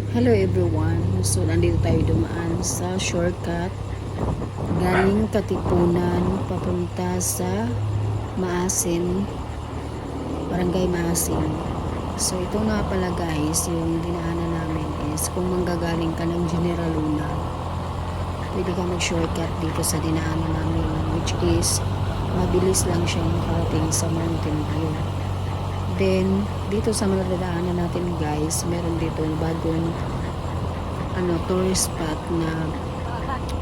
Hello everyone. So nandito tayo dumaan sa shortcut galing Katipunan papunta sa Maasin, Barangay Maasin. So ito nga pala guys, yung dinaanan namin is kung manggagaling ka ng General Luna, pwede ka mag-shortcut dito sa dinaanan namin, which is mabilis lang siyang makarating sa Mountain View. Then, dito sa madadaanan natin guys, meron dito bagong tourist spot na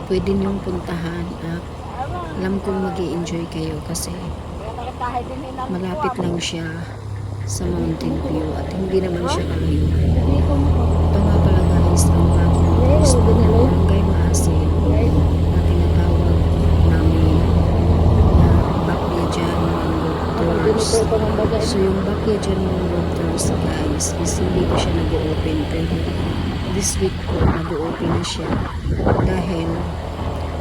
pwede niyong puntahan at alam kong mag-i-enjoy kayo kasi malapit lang siya sa Mountain View at hindi naman siya kalayo. Ito nga pala guys, ang bagong tourist spot ng Barangay Maasin na tinatawag namin na Backyard Mangrove Tours. So yung Backyard Mangrove Tours guys is hindi pa siya nag-open pero this week po nag-open na siya dahil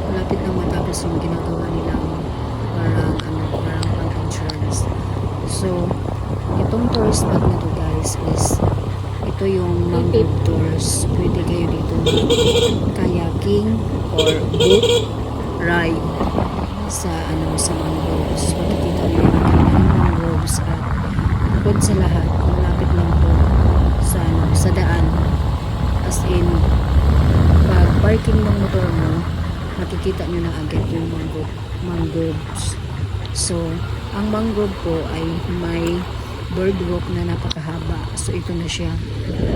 malapit nang matapos yung ginagawa nilang parang pang-insurance. So itong tourist spot na to guys is ito yung mangrove tours. Pwede kayo dito kayaking or boat ride sa mangroves. Makikita niyo yung mangroves at bukod sa lahat malapit lang po sa daan, as in pag parking ng motor mo makikita nyo na agad yung mangroves. So ang mangrove po ay may boardwalk na napakahaba. So ito na siya.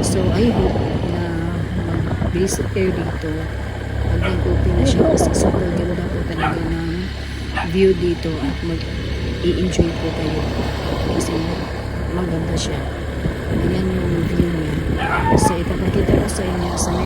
So I hope na mag-visit kayo dito pag nag-open na siya kasi sobrang ganda po talaga ng view dito at mag-i-enjoy po kayo kasi maganda siya. Ayan yung view niya. So ipapakita ko